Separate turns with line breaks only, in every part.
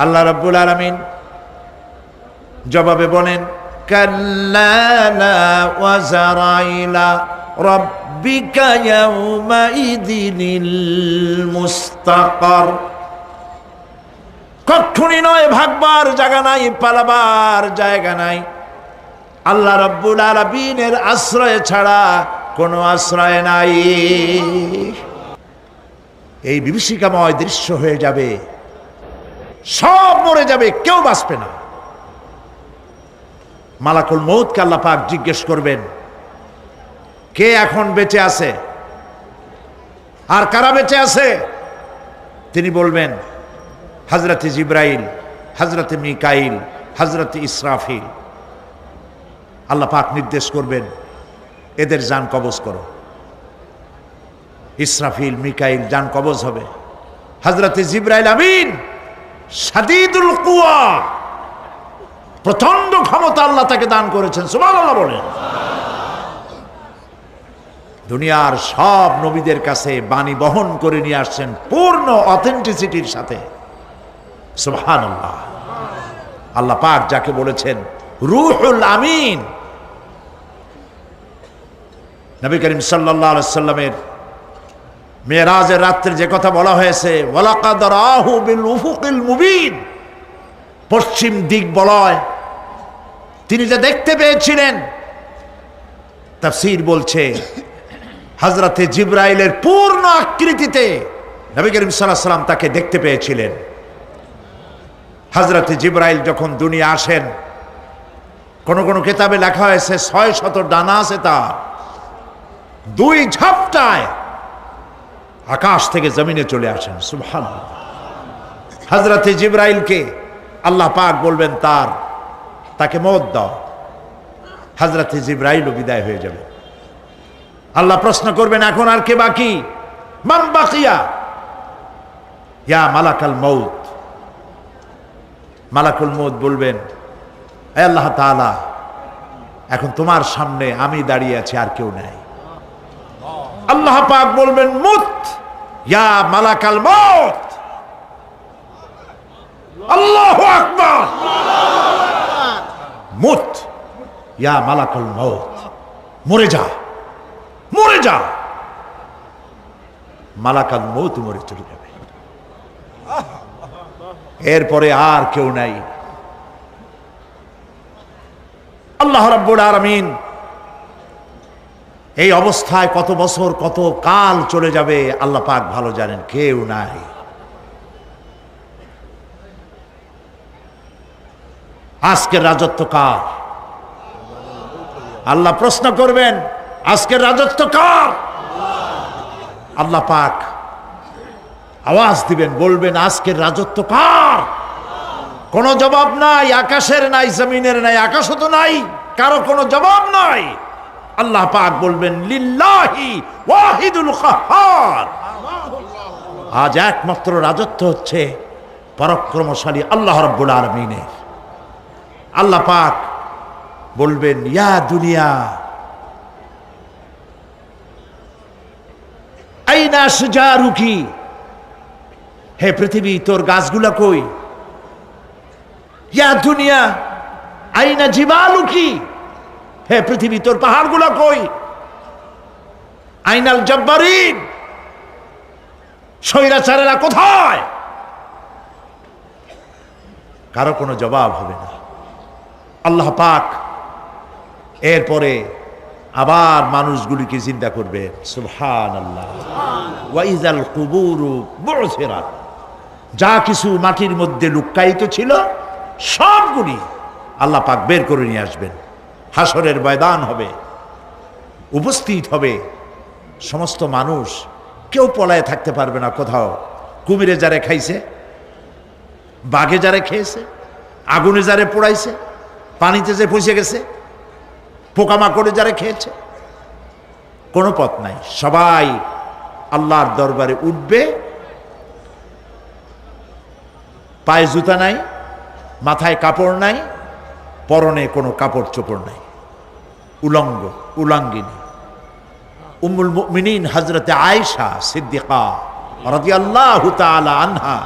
আল্লাহ রাব্বুল আলামিন জবাবে বলেন, কাল্লা লা ওয়াজারাইলা রাব্বিকা ইয়াউমাইযিনিল মুস্তাকার। কখনই নয়, ভাগবার জায়গা নাই, পালাবার জায়গা নাই। আল্লাহ রাব্বুল আলামিনের আশ্রয় ছাড়া কোনো আশ্রয় নাই। এই বিভীষিকাময় দৃশ্য হয়ে যাবে, সব মরে যাবে, কেউ বাঁচবে না। মালাকুল মউতকে আল্লাহ পাক জিজ্ঞেস করবেন, কে এখন বেঁচে আছে আর কারা বেঁচে আছে? তিনি বলবেন, হযরতে জিবরাইল, হযরতে মিকাইল, হযরতে ইসরাফিল। আল্লাহ পাক নির্দেশ করবেন, এদের জান কবজ করো। ইসরাফিল, মিকাইল জান কবজ হবে। হযরতে জিবরাইল আমিন শাদীদুল কুওয়া, প্রচন্ড ক্ষমতা আল্লাহ তাকে দান করেছেন, সুবহানাল্লাহ বলেন। দুনিয়ার সব নবীদের কাছে বাণী বহন করে নিয়ে আসছেন পূর্ণ অথেন্টিসিটির সাথে, সুবহানাল্লাহ। আল্লাহ পাক যাকে বলেছেন রূহুল আমিন, নবী করিম সাল্লাল্লাহু আলাইহি সাল্লামের মেরাজের রাত্রে যে কথা বলা হয়েছে, ওয়ালাকাদ রাহু বিল উফুকিল মুবিন, পশ্চিম দিক বলয় তিনি যে দেখতে পেয়েছিলেন, তাফসীর বলছে হযরতে জিবরাইলের পূর্ণ আকৃতিতে নবী করিম সাল্লাল্লাহু আলাইহি সাল্লাম তাকে দেখতে পেয়েছিলেন। হযরতে জিবরাইল যখন দুনিয়া আসেন, কোন কোন কিতাবে লেখা হয়েছে 600 ডানা আছে তার, দুই ঝাপটায় আকাশ থেকে জমিনে চলে আসেন, সুবহানাল্লাহ। হযরতে জিবরাইলকে আল্লাহ পাক বলবেন তাকে মওত দাও, হযরতে জিবরাইলও বিদায় হয়ে যাবে। আল্লাহ প্রশ্ন করবেন, এখন আর কে বাকি? মান বাকিয়া ইয়া মালাকাল মউত। মালাকুল মউত বলবেন, হে আল্লাহ তাআলা, এখন তোমার সামনে আমি দাঁড়িয়ে আছি, আর কেউ নাই। আল্লাহ পাক বলবেন, মুত ইয়া মালাকাল মউত। আল্লাহু আকবার। মুত ইয়া মালাকুল মউত, মরে যা, মরে যা। মালাকাল মউত মরে চলে যাবে, এরপরে আর কেউ নাই। আল্লাহ রাব্বুল আলামিন এই অবস্থায় কত বছর কত কাল চলে যাবে আল্লাহ পাক ভালো জানেন, কেউ নাই। আজকের রাজত্ব কার? আল্লাহ প্রশ্ন করবেন, আজকের রাজত্ব কার? আল্লাহ পাক আওয়াজ দিবেন, বলবেন, আজকের রাজত্ব কার? কোনো জবাব নাই, আকাশের নাই, জমিনের নাই, আকাশও তো নাই, কারো কোনো জবাব নাই। আল্লাহ পাক বলবেন, লিল্লাহি ওয়াহিদুল কাহ্হার। আজ একমাত্র রাজত্ব হচ্ছে পরাক্রমশালী আল্লাহ রাব্বুল আলামিনের। আল্লাহ পাক বলবেন, ইয়া দুনিয়া আইনা শুজারুকি, হে পৃথিবী তোর গাছগুলা কই? ইয়া দুনিয়া আইনা জিবালুকি, হে পৃথিবী তোর পাহাড়গুলা কই? আইনাল জব্বারিন, স্বৈরাচারেরা কোথায়? কারো কোনো জবাব হবে না। আল্লাহ পাক এরপরে আবার মানুষগুলিকে জিন্দা করবে, সুবহানাল্লাহ। ওয়া ইযাল কুবুরু বু'সিরাত, যা কিছু মাটির মধ্যে লুক্কায়িত ছিল সবগুলি আল্লাহ পাক বের করে নিয়ে আসবেন। হাসরের ময়দান হবে, উপস্থিত হবে সমস্ত মানুষ, কেউ পলায়ে থাকতে পারবে না কোথাও। কুমিরে যারে খাইছে, বাঘে যারে খেয়েছে, আগুনে যারে পোড়াইছে, পানিতে যে পচে গেছে, পোকামাকড়ে যারা খেয়েছে, কোনো পথ নাই। সবাই আল্লাহর দরবারে উঠবে, পায়ে জুতা নাই, মাথায় কাপড় নাই, পরনে কোনো কাপড় চোপড় নাই, উলঙ্গ উলাঙ্গিনী। উম্মুল মুমিনিন হযরতে আয়েশা সিদ্দিকা রাদিয়াল্লাহু তাআলা আনহা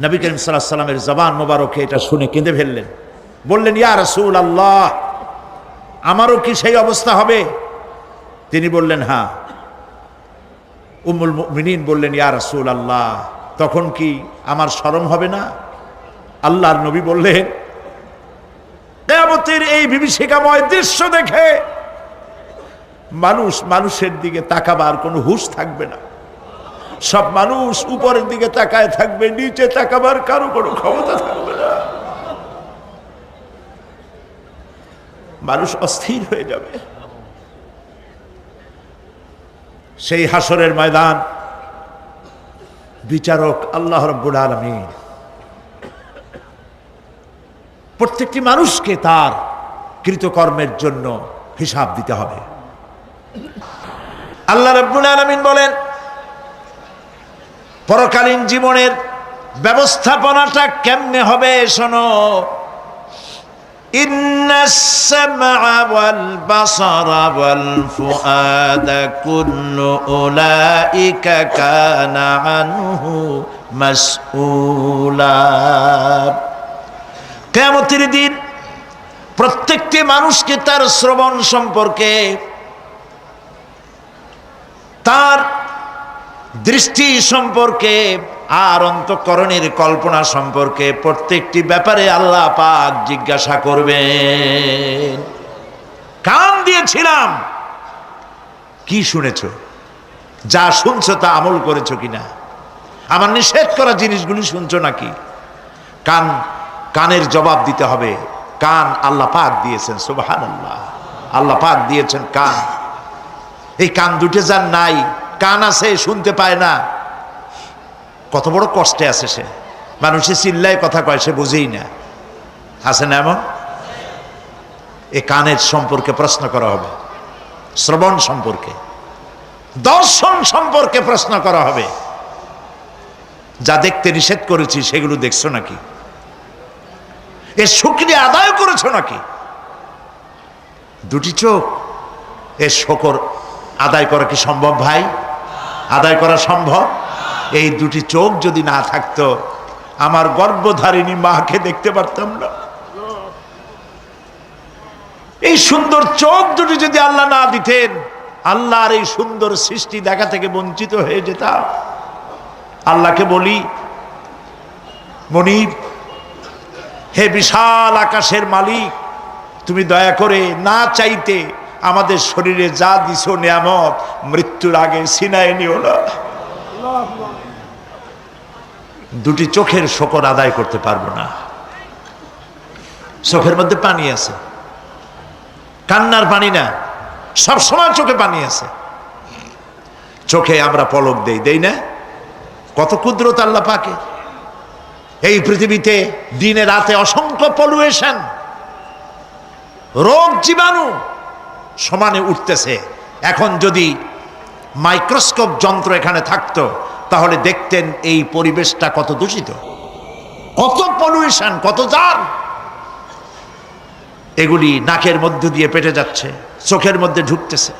নবী করিম সাল্লাল্লাহু আলাইহি সাল্লামের জবান মোবারকে এটা শুনে কেঁদে ফেললেন, বললেন, ইয়া রাসূলুল্লাহ, আমারও কি সেই অবস্থা হবে? তিনি বললেন, হ্যাঁ। উম্মুল মুমিনিন বললেন, ইয়া রাসূলুল্লাহ, তখন কি আমার শরম হবে না? আল্লাহর নবী বললেন, কিয়ামতের এই বিভীষিকাময় দৃশ্য দেখে মানুষের দিকে তাকাবার কোনো হুঁশ থাকবে না। সব মানুষ উপরের দিকে তাকায় থাকবে, নিচে তাকাবার কারো কোনো ক্ষমতা থাকবে না। মানুষ অস্থির হয়ে যাবে। সেই হাসরের ময়দান বিচারক আল্লাহ রাব্বুল আলামিন প্রত্যেকটি মানুষকে তার কৃতকর্মের জন্য হিসাব দিতে হবে। আল্লাহ রাব্বুল আলামিন বলেন, পরকালীন জীবনের ব্যবস্থাপনাটা কেমনে হবে শোনো। ইন্নাস সামআ ওয়াল বাসারা ওয়াল ফুআদা কুল্লু উলাইকা কানা আনহু মাসউলা। কিয়ামতের দিন প্রত্যেকটি মানুষকে তার শ্রবণ সম্পর্কে, তার দৃষ্টি সম্পর্কে, আর অন্তঃকরণের কল্পনা সম্পর্কে প্রত্যেকটি ব্যাপারে আল্লাহ পাক জিজ্ঞাসা করবেন। কান দিয়েছিলাম, কি শুনেছো? যা শুনছো তা আমল করেছো কিনা? আমার নিষেধ করা জিনিসগুলি শুনছো নাকি? কানের জবাব দিতে হবে। কান আল্লাহ পাক দিয়েছেন, সুবহানাল্লাহ। আল্লাহ পাক দিয়েছেন কান। এই কান দুটো যার নাই, কান আছে শুনতে পায় না, কত বড় কষ্টে আছে সে। মানুষে চিল্লায় কথা কয়, সে বুঝেই না। আছে না এমন? এই কানের সম্পর্কে প্রশ্ন করা হবে, শ্রবণ সম্পর্কে, দর্শন সম্পর্কে প্রশ্ন করা হবে। যা দেখতে নিষেধ করেছি সেগুলো দেখছো নাকি? এর শুকরিয়া আদায় করেছো নাকি? দুটি চোখ, এর শুকর আদায় করা কি সম্ভব ভাই? আদায় করা সম্ভব? এই দুটি চোখ যদি না থাকতো, আমার গর্ভধারিণী মাকে দেখতে পারতাম না। এই সুন্দর চোখ দুটি যদি আল্লাহ না দিতেন, আল্লাহর এই সুন্দর সৃষ্টি দেখা থেকে বঞ্চিত হয়ে যেতাম। আল্লাহকে বলি, মনিব, হে বিশাল আকাশের মালিক, তুমি দয়া করে না চাইতে আমাদের শরীরে যা দিছো নিয়ামত, মৃত্যুর আগে ছিনায় নিও না। দুটি চোখের শকর আদায় করতে পারবো না। চোখের মধ্যে পানি আছে, কান্নার পানি না, সব সময় চোখে পানি আছে। চোখে আমরা পলক দেই না? কত কুদরত আল্লাহ পাকে। এই পৃথিবীতে দিনে রাতে অসংখ্য পলুয়েশন, রোগ জীবাণু সমানে উঠতেছে। এখন যদি মাইক্রোস্কোপ যন্ত্র এখানে থাকতো, তাহলে দেখতেন এই পরিবেশটা কত দূষিত, কত পলিউশন, কত জার। এগুলি নাকের মধ্য দিয়ে পেটে যাচ্ছে, চোখের মধ্যে ঢুকতেছে।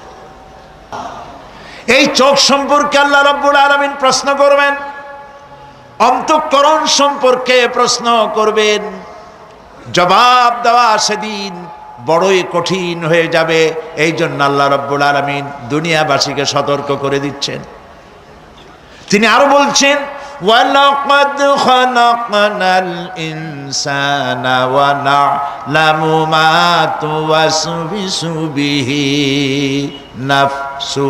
এই চোখ সম্পর্কে আল্লাহ রাব্বুল আলামিন প্রশ্ন করবেন, অন্তঃকরণ সম্পর্কে প্রশ্ন করবেন। জবাব দেওয়া সেদিন বড়ই কঠিন হয়ে যাবে। এই জন্য আল্লাহ রাব্বুল আলামিন দুনিয়াবাসীকে সতর্ক করে দিচ্ছেন। তিনি আরো বলছেন, ওয়ালাকাদ খালাকনাল ইনসানা ওয়া না'লামু মা তুওয়াসবিসু বিহি নাফসু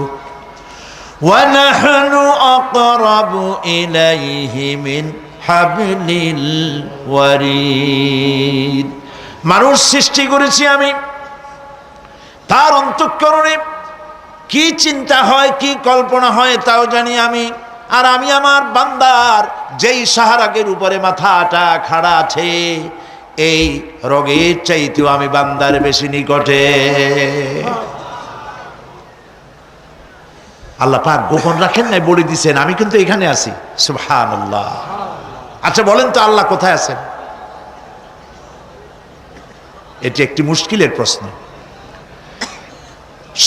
ওয়া নাহনু আকরাবু ইলাইহি মিন হাবলিল ওয়ারিদ। মানুষ সৃষ্টি করেছি আমি, তার অন্তঃকরণে কি চিন্তা হয়, কি কল্পনা হয় তাও জানি আমি। আর আমি আমার বান্দার যেই সাহারাগের উপরে মাথাটা খাড়া আছে, এই রোগের চাইতেও আমি বান্দার বেশি নিকটে। আল্লাহ পাক গোপন রাখেন নাই, বলে দিছেন আমি কিন্তু এখানে আছি। সুবহানাল্লাহ। আচ্ছা বলেন তো আল্লাহ কোথায় আছেন? এটি একটি মুশকিলের প্রশ্ন।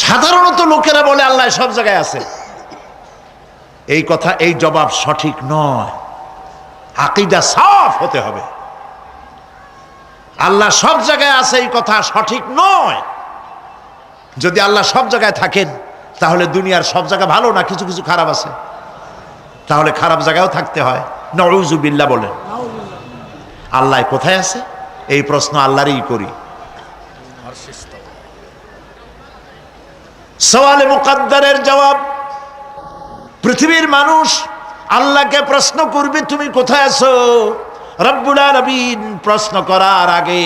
সাধারণত লোকেরা বলে আল্লাহ সব জায়গায় আছে। এই কথা, এই জবাব সঠিক নয়। আকীদা সাফ হতে হবে। আল্লাহ সব জায়গায় আছে এই কথা সঠিক নয়। যদি আল্লাহ সব জায়গায় থাকেন তাহলে দুনিয়ার সব জায়গা ভালো না, কিছু কিছু খারাপ আছে, তাহলে খারাপ জায়গায়ও থাকতে হয়। নাউযুবিল্লাহ বলেন। আল্লাহ কোথায় আছে এই প্রশ্ন আল্লাহরই করি। সওয়ালে মুকদ্দারের জবাব, পৃথিবীর মানুষ আল্লাহকে প্রশ্ন করবে তুমি কোথায় আছো। রব্বুল আলামিন প্রশ্ন করার আগে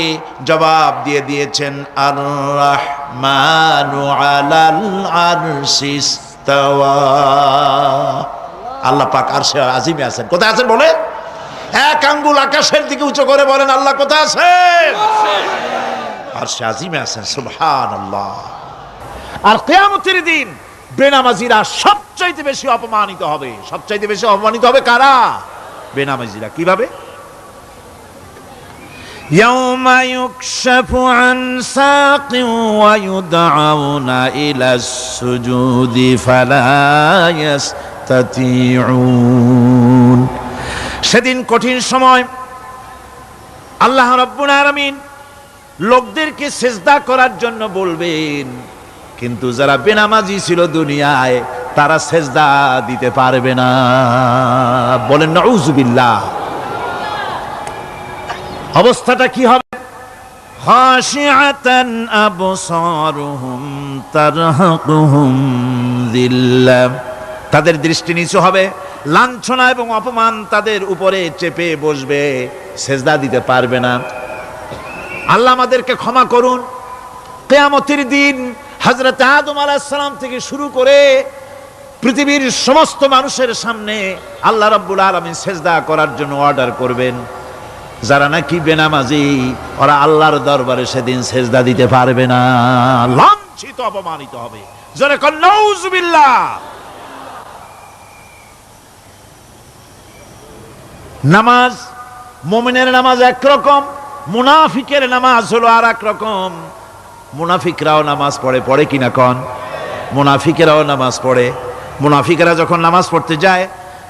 জবাব দিয়ে দিয়েছেন, আর রাহমানু আলাল আরশি ইস্তাওয়া। আল্লাহ পাক আরশে আজিমে আছেন। কোথায় আছেন বলে? এক আঙ্গুল আকাশের দিকে উঁচু করে বলেন আল্লাহ কোথায় আছেন? আরশে আজিমে আছেন। সুবহানাল্লাহ। আর কিয়ামতের দিন বেনামাজিরা সবচাইতে বেশি অপমানিত হবে। সবচাইতে বেশি অপমানিত হবে কারা? বেনামাজিরা। কিভাবে?
ইয়াউমা ইউকশাফু আন সাকিন ওয়া ইউদআউনা ইলাস সুজুদি ফালা ইস্তাতিউন।
সেদিন কঠিন সময় আল্লাহ রাব্বুল আলামিন লোকদেরকে সিজদা করার জন্য বলবেন, কিন্তু যারা বেনামাজি ছিল দুনিয়ায় তারা সিজদা দিতে পারবে না। বলেন নাউযুবিল্লাহ। অবস্থাটা কি হবে?
খাশিআতান আবসারুহুম তারহাকুহুম যিল্লাহ।
তাদের দৃষ্টি নিচু হবে, লাঞ্ছনা এবং অপমান তাদের উপরে চেপে বসবে, সিজদা দিতে পারবে না। আল্লাহ আমাদেরকে ক্ষমা করুন। কিয়ামতের দিন হযরত আদম আলাইহিস সালাম থেকে শুরু করে পৃথিবীর সমস্ত মানুষের সামনে আল্লাহ রাব্বুল আলামিন সিজদা করার জন্য অর্ডার করবেন। যারা নাকি বেনামাজি ওরা আল্লাহর দরবারে সেদিন সিজদা দিতে পারবে না, লাঞ্ছিত অপমানিত হবে। জোরে কোন নাউযুবিল্লাহ। নামাজ, মুমিনের নামাজ একরকম, মুনাফিকের নামাজ হলো আর এক রকম। মুনাফিকরাও নামাজ পড়ে, পড়ে কিনা কন? মুনাফিকেরাও নামাজ পড়ে। মুনাফিকেরা যখন নামাজ পড়তে যায়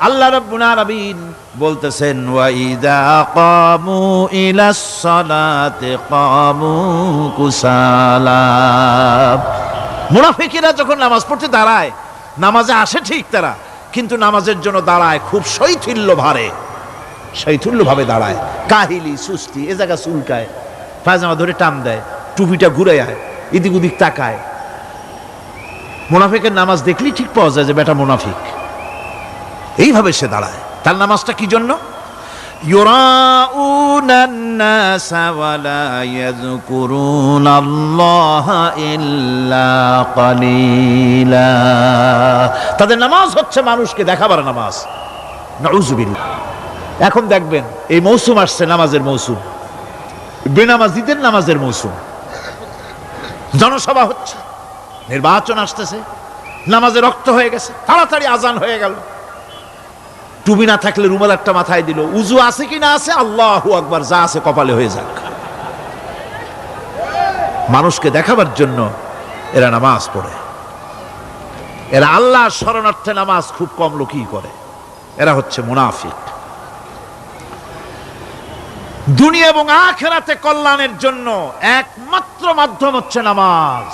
আল্লাহ রাব্বুল আলামিন বলতেছেন, ওয়া ইযা কামু ইলাস সালাতি কামু কুসালা। মুনাফিকেরা যখন নামাজ পড়তে দাঁড়ায়, নামাজে আসে ঠিক তারা, কিন্তু নামাজের জন্য দাঁড়ায় খুব শৈথিল্যভাবে দাঁড়ায়। কাহিলি, সুস্তি, এ জায়গা চুলকায়, পায়জামা ধরে টান দেয়, টুপিটা ঘুরে আয়, এদিক ওদিক তাকায়। মুনাফিকের নামাজ দেখলেই ঠিক পাওয়া যায় যে বেটা মুনাফিক। এইভাবে সে দাঁড়ায়। তার নামাজটা কি জন্য?
ইউরাউনান নাসা ওয়া লা ইয়াযকুরুনাল্লাহা ইল্লা কালিলা।
তাদের নামাজ হচ্ছে মানুষকে দেখাবার নামাজ। নাউযুবিল্লাহ। এখন দেখবেন এই মৌসুম আসছে, নামাজের মৌসুম, বেনামাজিদের নামাজের মৌসুম। জনসভা হচ্ছে, নির্বাচন আসতেছে, নামাজে রক্ত হয়ে গেছে, তাড়াতাড়ি আজান হয়ে গেল। টুপি না থাকলে রুমাল একটা মাথায় দিল, উজু আছে কি না আছে, আল্লাহু আকবার, যা আছে কপালে হয়ে যাক। মানুষকে দেখাবার জন্য এরা নামাজ পড়ে। এরা আল্লাহর শরণার্থে নামাজ খুব কম লোকই করে। এরা হচ্ছে মুনাফিক। দুনিয়া এবং আখিরাতে কল্যাণের জন্য একমাত্র মাধ্যম হচ্ছে নামাজ।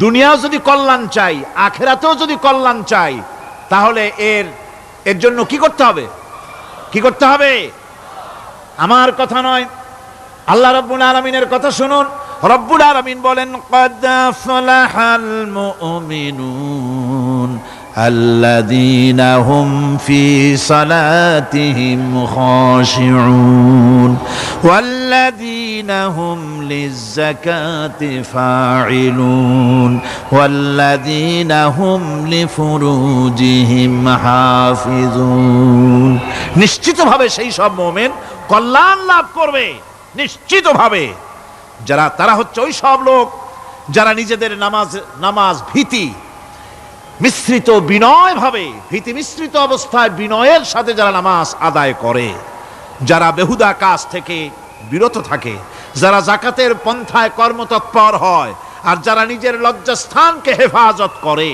দুনিয়াও যদি কল্যাণ চাই, আখিরাতেও যদি কল্যাণ চাই, তাহলে এর জন্য কি করতে হবে? কি করতে হবে? আমার কথা নয়, আল্লাহ রাব্বুল আলামিনের কথা শুনুন। রব্বুল আলামিন বলেন, ক্বাদ আফলাহাল মুমিনুন আল্লাযীনা হুম ফি সালাতিহিম খাশিউন ওয়াল্লাযীনা হুম লিয-যাকাতি ফাঈলুন ওয়াল্লাযীনা হুম লিফুরুজিহিম হাফিজুন। নিশ্চিতভাবে সেই সব মুমিন কল্যাণ লাভ করবে, নিশ্চিতভাবে। তারা হচ্ছে ওই সব লোক যারা নিজেদের নামাজ ভীতি মিশ্রিত ভীতি মিশ্রিত অবস্থায় বিনয়ের সাথে যারা নামাজ আদায় করে, যারা বেহুদা কাজ থেকে বিরত থাকে, যারা যাকাতের পন্থায় কর্মতৎপর হয়, আর যারা নিজের লজ্জাস্থানকে হেফাজত করে,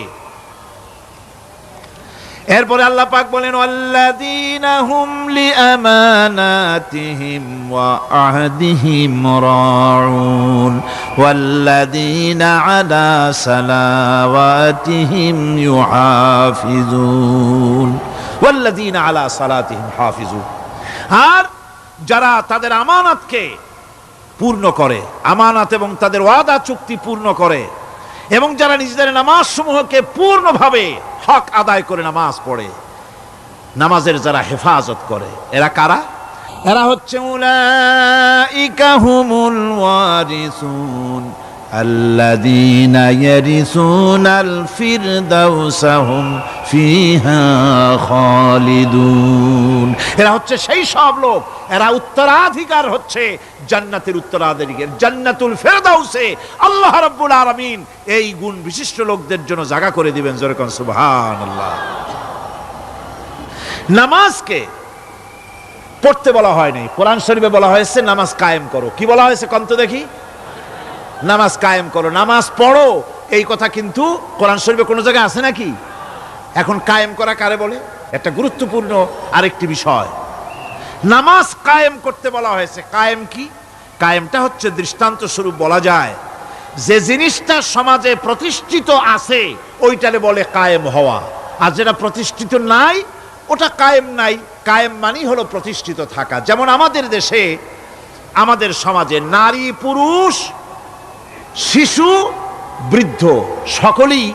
এরপরে আল্লাহ পাক বলেন ওয়াল্লাযীনা হুম লিআমানাতিহিম ওয়া আহদিহিম রাউন ওয়াল্লাযীনা আলা সালাওয়াতিহিম ইউহাফিজুন
ওয়াল্লাযীনা আলা সালাতিহিম হাফিজুন, আর যারা তাদের আমানতকে পূর্ণ করে, আমানত এবং তাদের ওয়াদা চুক্তি পূর্ণ করে, এবং যারা নিজেদের নামাজ সমূহকে পূর্ণভাবে হক আদায় করে নামাজ পড়ে, নামাজের যারা হেফাজত করে, এরা কারা?
এরা হচ্ছে উলাইকা হুমুল ওয়ারিসুন আল্লাযীনা ইয়ারিসুনাল ফিরদাউসা হুম ফিহা খালিদুন।
এরা হচ্ছে সেই সব লোক, এরা উত্তরাধিকার হচ্ছে জান্নাতের উত্তরাধিকার, জান্নাতুল ফেরদাউসে আল্লাহ রাব্বুল আলামিন এই গুণ বিশিষ্ট লোকদের জন্য জায়গা করে দিবেন। জোরে কোন সুবহানাল্লাহ। নামাজকে পড়তে বলা হয়নি, কোরআন শরীফে বলা হয়েছে নামাজ কায়েম করো। কি বলা হয়েছে কন্ত দেখি? নামাজ কায়েম করো, নামাজ পড়ো। এই কথা কিন্তু কোরআন শরীফে কোনো জায়গায় আছে নাকি? এখন কায়েম করা কারে বলে? একটা গুরুত্বপূর্ণ আরেকটি বিষয়, নামাজ কায়েম করতে বলা হয়েছে। কায়েম কি? কায়েমটা হচ্ছে দৃষ্টান্ত স্বরূপ বলা যায় যে জিনিসটা সমাজে প্রতিষ্ঠিত আছে ওইটারে বলে কায়েম হওয়া, আর যেটা প্রতিষ্ঠিত নাই ওটা কায়েম নাই। কায়েম মানেই হলো প্রতিষ্ঠিত থাকা। যেমন আমাদের দেশে, আমাদের সমাজে নারী পুরুষ শিশু বৃদ্ধ সকলেই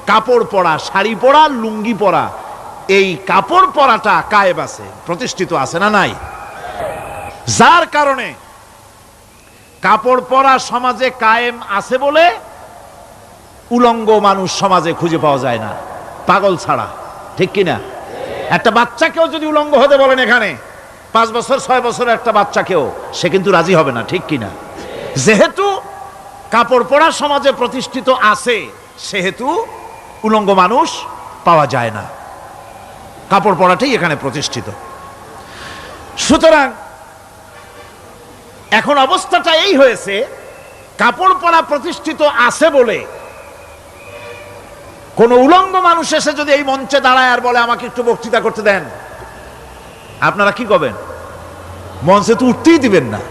কাপড় পরা, শাড়ি পরা, লুঙ্গি পরা, এই কাপড় পরাটা কায়েম আছে, প্রতিষ্ঠিত আছে না নাই? যার কারণে কাপড় পরা সমাজে কায়েম আছে বলে উলঙ্গ মানুষ সমাজে খুঁজে পাওয়া যায় না, পাগল ছাড়া। ঠিক কিনা? একটা বাচ্চাকেও যদি উলঙ্গ হতে বলেন এখানে, 5 বছর 6 বছরের একটা বাচ্চাকেও, সে কিন্তু রাজি হবে না। ঠিক কিনা? যেহেতু কাপড় পরা সমাজে প্রতিষ্ঠিত আছে সেহেতু উলঙ্গ মানুষ পাওয়া যায় না, কাপড় পরাটাই এখানে প্রতিষ্ঠিত। সুতরাং এখন অবস্থাটা এই হয়েছে, কাপড় পরা প্রতিষ্ঠিত আছে বলে কোন উলঙ্গ মানুষ এসে যদি এই মঞ্চে দাঁড়ায় আর বলে আমাকে একটু বক্তৃতা করতে দেন, আপনারা কি করবেন? মঞ্চে তো উঠতেই দিবেন না।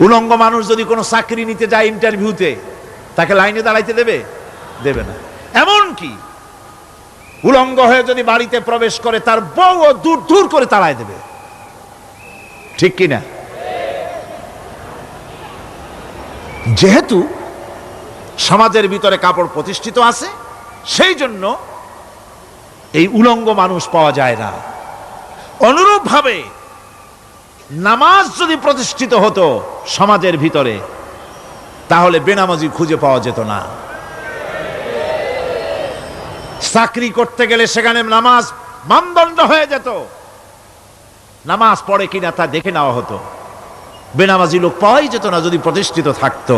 উলঙ্গ মানুষ যদি কোনো চাকরি নিতে যায় ইন্টারভিউতে, তাকে লাইনে দাঁড়াইতে দেবে? দেবে না। এমনকি উলঙ্গ হয়ে যদি বাড়িতে প্রবেশ করে তার বউও দূর দূর করে তাড়ায় দেবে। ঠিক কিনা? যেহেতু সমাজের ভিতরে কাপড় প্রতিষ্ঠিত আছে সেই জন্য এই উলঙ্গ মানুষ পাওয়া যায় না। অনুরূপভাবে নামাজ যদি প্রতিষ্ঠিত হতো সমাজের ভিতরে, তাহলে বেনামাজি খুঁজে পাওয়া যেত না। চাকরি করতে গেলে সেখানে নামাজ মানদণ্ড হয়ে যেত, নামাজ পড়ে কিনা তা দেখে নেওয়া হতো। বেনামাজি লোক পাওয়াই যেত না যদি প্রতিষ্ঠিত থাকতো।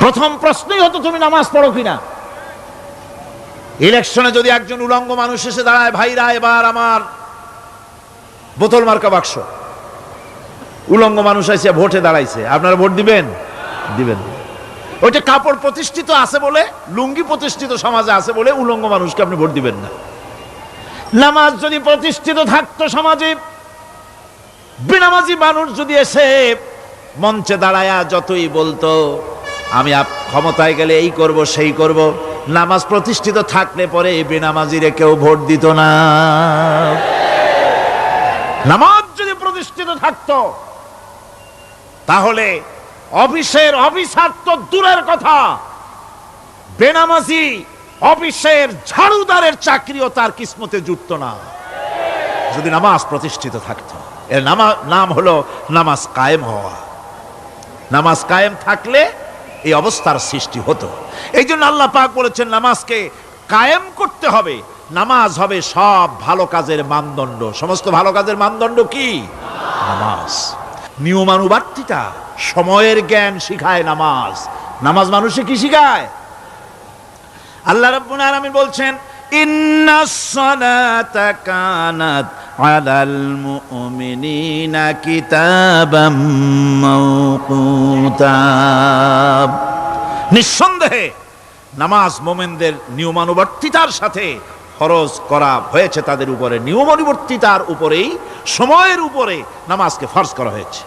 প্রথম প্রশ্নই হতো তুমি নামাজ পড়ো কিনা। ইলেকশনে যদি একজন উলঙ্গ মানুষ এসে দাঁড়ায়, ভাইরা এবার আমার বোতল মার্কা বাক্স, উলঙ্গ মানুষ এসে ভোটে দাঁড়াইছে, আপনারা ভোট দিবেন? দিবেন। ওইটা কাপড় প্রতিষ্ঠিত আছে বলে, লুঙ্গি প্রতিষ্ঠিত সমাজে আছে বলে উলঙ্গ মানুষকে আপনি ভোট দিবেন না। নামাজ যদি প্রতিষ্ঠিত থাকতো সমাজে, বেনামাজি মানুষ যদি এসে মঞ্চে দাঁড়ায়া যতই বলতো আমি ক্ষমতায় গেলে এই করব সেই করব, নামাজ প্রতিষ্ঠিত থাকলে পরে বেনামাজিরে কেউ ভোট দিত না। নামাজ যদি প্রতিষ্ঠিত থাকতো তাহলে অফিসের অফিসার তো দূরের কথা, বেনামাজি অফিসের ঝাড়ুদারের চাকরিও তার কিসমতে জুটত না যদি নামাজ প্রতিষ্ঠিত থাকতো। এর নাম হলো নামাজ কায়েম হওয়া। নামাজ কায়েম থাকলে এই অবস্থার সৃষ্টি হতো। এই জন্য আল্লাহ পাক বলেছেন নামাজকে কায়েম করতে হবে। নামাজ হবে সব ভালো কাজের মানদণ্ড। সমস্ত ভালো কাজের মানদণ্ড কি? নামাজ। নিয়মানুবর্তিতা, সময়ের জ্ঞান শিখায় নামাজ। নামাজ মানুষে কি শিখায়? আল্লাহ রাব্বুল আলামিন বলছেন ইন্নাস সালাতা কানাত আলাল মুমিনিনা কিতাবাম মাওকুতা। নিঃসন্দেহে নামাজ মোমেনদের নিয়মানুবর্তিতার সাথে ফরজ করা হয়েছে, তাদের উপরে নিয়মানুবর্তিতার উপরেই, সময়ের উপরে নামাজকে ফরজ করা হয়েছে।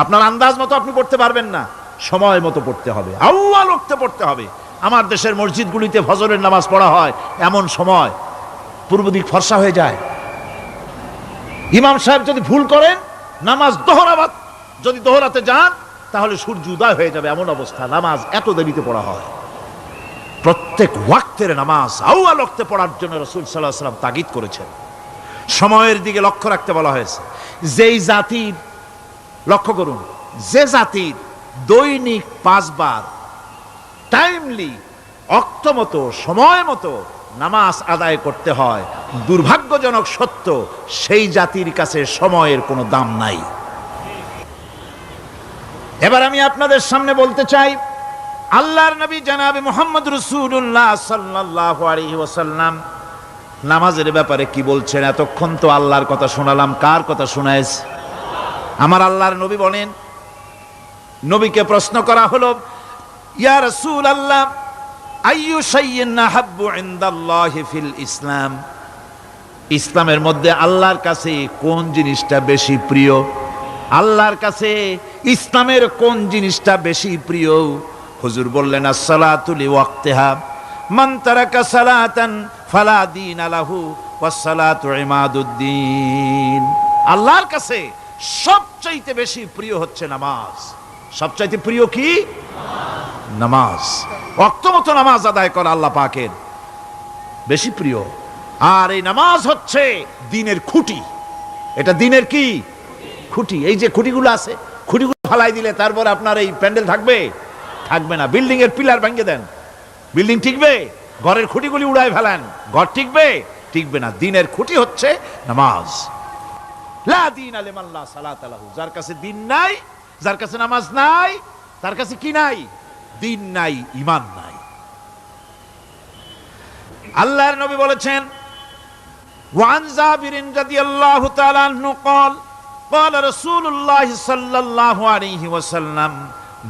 আপনার আন্দাজ মতো আপনি পড়তে পারবেন না, সময় মতো পড়তে হবে, আউয়াল ওয়াক্তে পড়তে হবে। আমার দেশের মসজিদগুলিতে ফজরের নামাজ পড়া হয় এমন সময় পূর্ব দিক ফর্সা হয়ে যায়। ইমাম সাহেব যদি ভুল করেন, নামাজ যদি দোহরাতে যান, তাহলে সূর্য উদয় হয়ে যাবে, এমন অবস্থা। নামাজ এত দেরিতে পড়া হয়। প্রত্যেক ওয়াক্তের নামাজ আউয়াল ওয়াক্তে পড়ার জন্য রাসূল সাল্লাল্লাহু আলাইহি ওয়াসাল্লাম তাগিদ করেছেন। সময়ের দিকে লক্ষ্য রাখতে বলা হয়েছে। যেই জাতির, লক্ষ্য করুন, যে জাতির দৈনিক 5 বার টাইমলি, অক্ত মতো, সময় মতো নামাজ আদায় করতে হয়, দুর্ভাগ্যজনক সত্য, সেই জাতির কাছে সময়ের কোনো দাম নাই। এবার আমি আপনাদের সামনে বলতে চাই, আল্লাহর নবী জনাবে মুহাম্মদ রাসূলুল্লাহ সাল্লাল্লাহু আলাইহি ওয়াসাল্লাম নামাজের ব্যাপারে কি বলছেন। এতক্ষণ তো আল্লাহর কথা শোনালাম, কার কথা শোনাইছে? আমার আল্লাহর নবী বলেন, নবীকে প্রশ্ন করা হলো, ইয়া রাসূলুল্লাহ, আইয়ু শাইইন আহাব্বু ইনদাল্লাহি ফিল ইসলাম, ইসলামের মধ্যে আল্লাহর কাছে কোন জিনিসটা বেশি প্রিয়? আল্লাহর কাছে ইসলামের কোন জিনিসটা বেশি প্রিয়? হুজুর বললেন, as-সালাতু লিওয়াক্তিহা, মান তারাকা সালাতান ফালা দীনা লাহু ওয়াস-সালাতু ইমাদুদ্দিন। আল্লাহর কাছে সবচাইতে বেশি প্রিয় হচ্ছে নামাজ। সবচাইতে প্রিয় কি? নামাজ। ওয়াক্ত মতো নামাজ আদায় করা আল্লাহ পাকের বেশি প্রিয়। আর এই নামাজ হচ্ছে দ্বীনের খুঁটি। এটা দ্বীনের কি? খুঁটি। এই যে খুঁটিগুলো আছে, খুঁটিগুলো ফালাই দিলে তারপর আপনার এই প্যান্ডেল থাকবে? থাকবে না। বিল্ডিং এর পিলার ভেঙে দেন, বিল্ডিং টিকবে? ঘরের খুঁটিগুলি উড়ায় ফেলেন, ঘর টিকবে? টিকবে না। দ্বীনের খুঁটি হচ্ছে নামাজ। লা দীনা লিমান লা সালাতা লাহু, যার কাছে দ্বীন নাই, যার কাছে নামাজ নাই, তার কাছে কি নাই? দ্বীন নাই, ঈমান নাই। আল্লাহর নবী বলেছেন, ওয়ান জাবিরিন রাদিয়াল্লাহু তাআলা আনহু قال قال رسول الله صلى الله عليه وسلم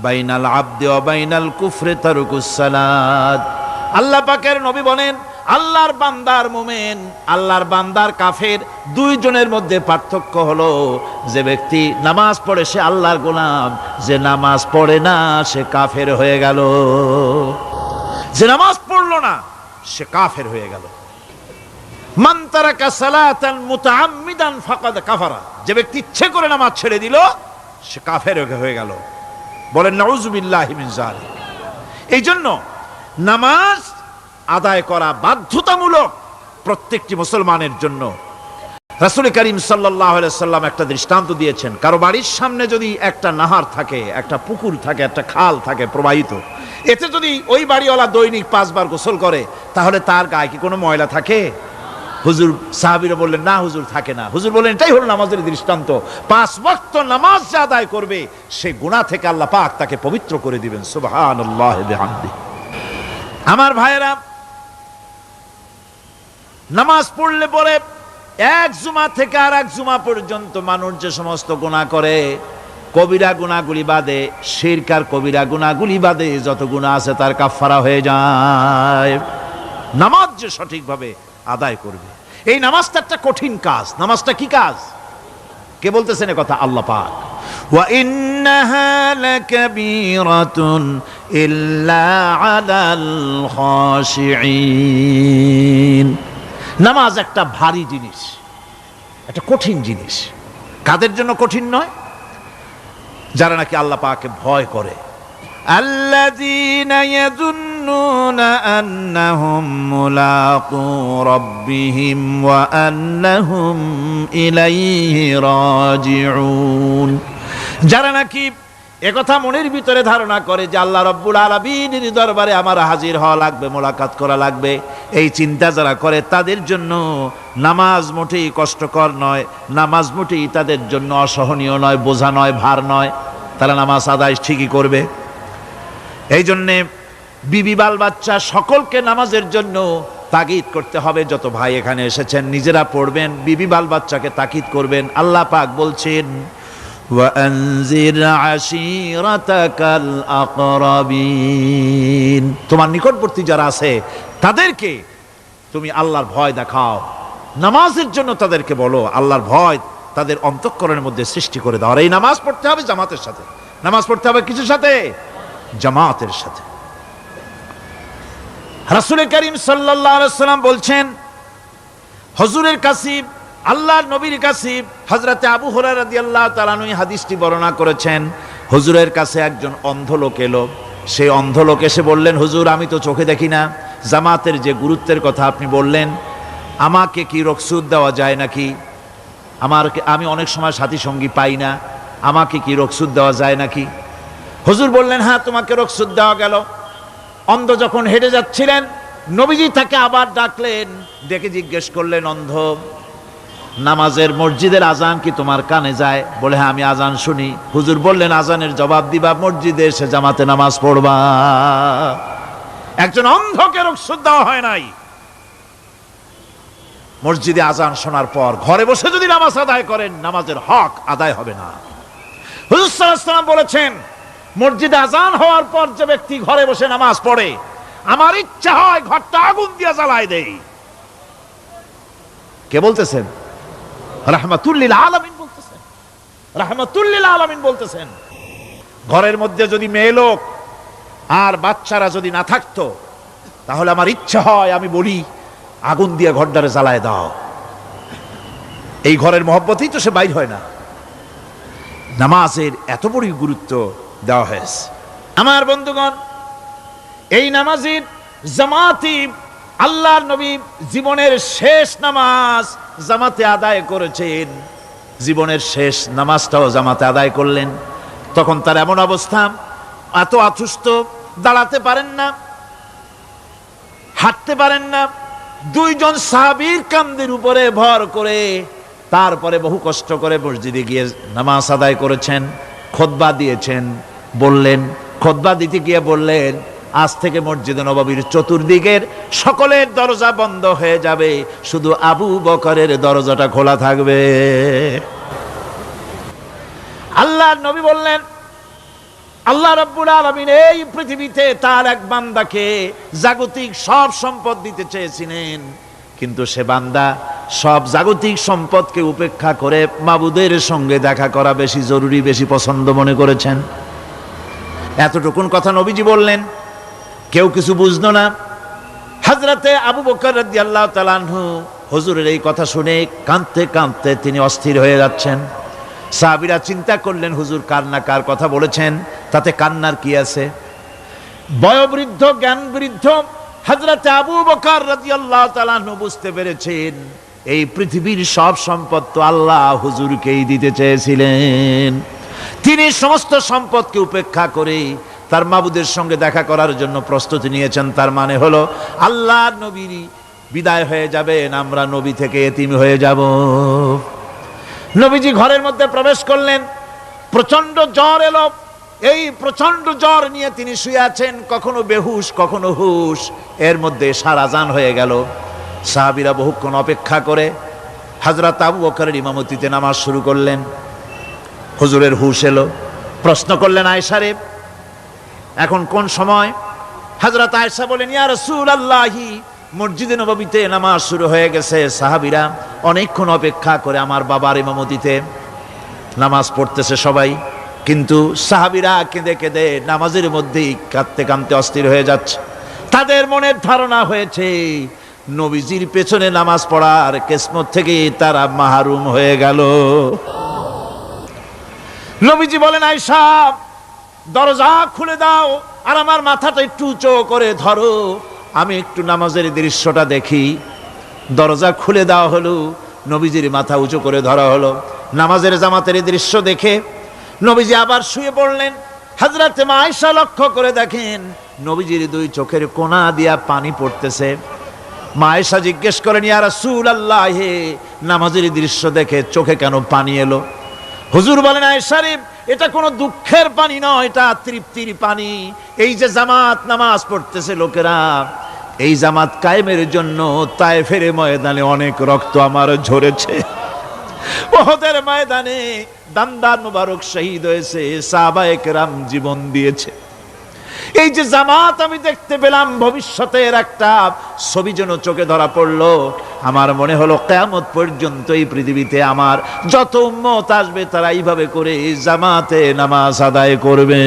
بين العبد وبين الكفر ترك الصلاة। আল্লাহ পাকের নবী বলেন, আল্লাহর বান্দার মুমিন, আল্লাহর বান্দার কাফের, দুইজনের মধ্যে পার্থক্য হলো, যে ব্যক্তি নামাজ পড়ে সে আল্লাহর গোলাম, যে নামাজ পড়ে না সে কাফের হয়ে গেল। যে নামাজ পড়লো না সে কাফের হয়ে গেল। মান তারাকা সালাতান মুতাআম্মিদান ফাকাদ কাফারা, যে ব্যক্তি ইচ্ছে করে নামাজ ছেড়ে দিল সে কাফের হয়ে গেল। বলেন নাউযুবিল্লাহি মিন যালিক। এই জন্য নামাজ আদায় করা বাধ্যতামূলক প্রত্যেকটি মুসলমানের জন্য। রাসূল করিম সাল্লাল্লাহু আলাইহি সাল্লাম একটা দৃষ্টান্ত দিয়েছেন। কারো বাড়ির সামনে যদি একটা নাহার থাকে, একটা পুকুর থাকে, একটা খাল থাকে প্রবাহিত, এতে যদি ওই বাড়িওয়ালা দৈনিক 5 বার গোসল করে, তাহলে তার গায়ে কি কোনো ময়লা থাকে? হুজুর, সাহাবীরা বললেন, না হুজুর, থাকে না। হুজুর বললেন, এটাই হলো নামাজের দৃষ্টান্ত। 5 ওয়াক্ত নামাজ যে আদায় করবে, সে গুনাহ থেকে আল্লাহ পাক তাকে পবিত্র করে দিবেন। সুবহানাল্লাহি বিহামদিহি। আমার ভাইয়েরা, নামাজ পড়লে পরে এক জুমা থেকে আর এক জুমা পর্যন্ত মানুষ যে সমস্ত গুনাহ করে, কবিরা গুনাহগুলি বাদে, শিরক আর কবিরা গুনাহগুলি বাদে যত গুনাহ আছে তার কাফারা হয়ে যায়। নামাজ যে সঠিকভাবে আদায় করবে, এই নামাজটা একটা কঠিন কাজ। নামাজটা কি কাজ? কে বলতেছেন এ কথা? আল্লাহ পাক। ওয়া ইন্নাহা লাকাবীরাতুন ইল্লা আলাল খাশিঈন। নামাজ একটা ভারী জিনিস, একটা কঠিন জিনিস। কাদের জন্য কঠিন নয়? যারা নাকি আল্লাহ পাককে ভয় করে। আল্লাযীনা ইয়াযুন্নুনা আন্নাহুম মুলাকু রাব্বিহিম ওয়া আন্নাহুম ইলাইহি রাজিউন। যারা নাকি একথা মনের ভিতরে ধারণা করে যে আল্লাহ রাব্বুল আলামিনের দরবারে আমার হাজির হওয়া লাগবে, মোলাকাত করা লাগবে, এই চিন্তা যারা করে, তাদের জন্য নামাজ মোটেই কষ্টকর নয়, নামাজ মোটেই তাদের জন্য অসহনীয় নয়, বোঝা নয়, ভার নয়। তারা নামাজ আদায় ঠিকই করবে। এই জন্যে বিবি বাল বাচ্চা সকলকে নামাজের জন্য তাগিদ করতে হবে। যত ভাই এখানে এসেছেন নিজেরা পড়বেন, বিবি বাল বাচ্চাকে তাকিদ করবেন। আল্লাহ পাক বলছেন,
وأنذر عشيرتك الأقربين।
তোমার নিকটবর্তী যারা আছে তাদেরকে তুমি আল্লাহর ভয় দেখাও, নামাজের জন্য তাদেরকে বলো আল্লাহর ভয় তাদের অন্তঃকরণের মধ্যে সৃষ্টি করে দাও। আর এই নামাজ পড়তে হবে জামাতের সাথে। নামাজ পড়তে হবে কিছুর সাথে? জামাতের সাথে। রাসূল করিম সাল্লাল্লাহু আলাইহি ওয়াসাল্লাম বলছেন, হুজুরের কাছে, আল্লাহর নবীর কাছে, হযরতে আবু হুরায়রা রাদিয়াল্লাহু তাআলা আনহু হাদিসটি বর্ণনা করেছেন। হুজুরের কাছে একজন অন্ধ লোক এলো। সেই অন্ধ লোক এসে বললেন, হুজুর আমি তো চোখে দেখি না, জামাতের যে গুরুত্বের কথা আপনি বললেন, আমাকে কি রুখসত দেওয়া যায় নাকি? আমি অনেক সময় সাথী সঙ্গী পাই না, আমাকে কি রুখসত দেওয়া যায় নাকি? হুজুর বললেন, হ্যাঁ তোমাকে রুখসত দেওয়া গেল। অন্ধ যখন হেঁটে যাচ্ছিলেন, নবীজি তাকে আবার ডাকলেন, ডেকে জিজ্ঞেস করলেন, অন্ধ নামাজের মসজিদের আজান কি তোমার কানে যায়? বলে, হ্যাঁ আমি আজান শুনি। হুজুর বললেন, আজানের জবাব দিবা, মসজিদে এসে জামাতে নামাজ পড়বা। একজন অন্ধকে রুখসত দেওয়া হয় নাই। মসজিদে আজান শোনার পর ঘরে বসে যদি নামাজ আদায় করেন, নামাজের হক আদায় হবে না। হুজুর সাল্লাল্লাহু আলাইহি ওয়াসাল্লাম বলেছেন, মসজিদে আজান হওয়ার পর যে ব্যক্তি ঘরে বসে নামাজ পড়ে, আমার ইচ্ছা হয় ঘরটা আগুন দিয়ে জ্বালায় দেই। কে বলতেছেন? রাহমাতুল লিল আলামিন বলতেছেন। রাহমাতুল লিল আলামিন বলতেছেন। ঘরের মধ্যে যদি মেয়ে লোক আর বাচ্চারা যদি না থাকতো, তাহলে আমার ইচ্ছা হয় আমি বলি আগুন দিয়ে ঘরটারে জ্বালায় দাও। এই ঘরের মহব্বতেই তো সে বাইর হয় না। নামাজের এত বড় গুরুত্ব দেওয়া হয়েছে। আমার বন্ধুগণ, এই নামাজের জামাতি আল্লাহর নবী জীবনের শেষ নামাজ জামাতে আদায় করেছেন। জীবনের শেষ নামাজটাও জামাতে আদায় করলেন। তখন তার এমন অবস্থা, এত অসুস্থ, দাঁড়াতে পারেন না, হাঁটতে পারেন না। দুইজন সাহাবীর কাঁধের উপরে ভর করে তারপরে বহু কষ্ট করে মসজিদে গিয়ে নামাজ আদায় করেছেন। খুতবা দিয়েছেন। বললেন, খুতবা দিতে গিয়ে বললেন, আজ থেকে মসজিদে নববীর চতুর্দিকের সকলের দরজা বন্ধ হয়ে যাবে, শুধু আবু বকরের দরজাটা খোলা থাকবে। আল্লাহর নবী বললেন, আল্লাহ রাব্বুল আলামিন এই পৃথিবীতে তার এক বান্দাকে জাগতিক সব সম্পদ দিতে চেয়েছিলেন, কিন্তু সে বান্দা সব জাগতিক সম্পদকে উপেক্ষা করে মাবুদের সঙ্গে দেখা করা বেশি জরুরি, বেশি পছন্দ মনে করেছেন। এতটুকুন কথা নবীজি বললেন, কেউ কিছু বুঝলো না। হযরতে আবু বকর রাদিয়াল্লাহু তাআলা আনহু হুজুরের এই কথা শুনে কাঁদতে কাঁদতে তিনি অস্থির হয়ে যাচ্ছেন। সাহাবীরা চিন্তা করলেন, হুজুর কার কথা বলেছেন, তাতে কান্নার কি আছে? বয়োবৃদ্ধ, জ্ঞান বৃদ্ধ হযরতে আবু বকর রাদিয়াল্লাহু তাআলা আনহু বুঝতে পেরেছেন, এই পৃথিবীর সব সম্পদ তো আল্লাহ হুজুরকেই দিতে চেয়েছিলেন। তিনি সমস্ত সম্পদকে উপেক্ষা করে তার মাবুদের সঙ্গে দেখা করার জন্য প্রস্তুতি নিয়েছেন। তার মানে হলো আল্লাহর নবী বিদায় হয়ে যাবেন, আমরা নবী থেকে এতিম হয়ে যাব। নবীজি ঘরের মধ্যে প্রবেশ করলেন। প্রচন্ড জ্বর এলো। এই প্রচন্ড জ্বর নিয়ে তিনি শুয়ে আছেন, কখনো বেহুশ কখনো হুশ। এর মধ্যে সারা জান হয়ে গেল। সাহাবীরা বহুক্ষণ অপেক্ষা করে হযরত আবু বকরের ইমামতিতে নামাজ শুরু করলেন। হুজুরের হুশ এলো। প্রশ্ন করলেন, আয়েশা রে, এখন কোন সময়? হযরত আয়েশা বলেন, ইয়া রাসূলুল্লাহি, মসজিদে নববীতে নামাজ শুরু হয়ে গেছে। সাহাবীরা অনেকক্ষণ অপেক্ষা করে আমার বাবার ইমামতিতে নামাজ পড়তেছে সবাই, কিন্তু সাহাবীরা কেঁদে কেঁদে নামাজের মধ্যেই কাঁদতে কাঁদতে অস্থির হয়ে যাচ্ছে। তাদের মনের ধারণা হয়েছে নবীজির পেছনে নামাজ পড়ার কিসমত থেকে তারা মাহরুম হয়ে গেল। নবীজি বলেন, আয়েশা দরজা খুলে দাও আর আমার মাথাটা একটু উঁচু করে ধরো, আমি একটু নামাজের দৃশ্যটা দেখি। দরজা খুলে দেওয়া হলো, নবীজির মাথা উঁচু করে ধরা হলো। নামাজের জামাতের দৃশ্য দেখে নবীজি আবার শুয়ে পড়লেন। হযরত মা আয়েশা লক্ষ্য করে দেখেন নবীজির দুই চোখের কোণা দিয়া পানি পড়তেছে। মা আয়েশা জিজ্ঞেস করেন, ইয়া রাসূলুল্লাহ, নামাজের দৃশ্য দেখে চোখে কেন পানি এলো? হুজুর বলেন, আয়েশা রে, এটা কোনো দুঃখের পানি নয়, এটা তৃপ্তির পানি। এই যে জামাত নামাজ পড়তেছে লোকেরা, এই জামাত কায়েমের জন্য তায়েফের ময়দানে অনেক রক্ত আমার ঝরেছে। উহুদের ময়দানে দান্দান মুবারক শহীদ হয়েছে, সাহাবায়ে কেরাম জীবন দিয়েছে। এই যে জামাত আমি দেখতে পেলাম, ভবিষ্যতের একটা ছবি যেন চোখে ধরা পড়লো। আমার মনে হলো কিয়ামত পর্যন্ত এই পৃথিবীতে আমার যত উম্মত আসবে তারা এইভাবে করে জামাতে নামাজ আদায় করবে।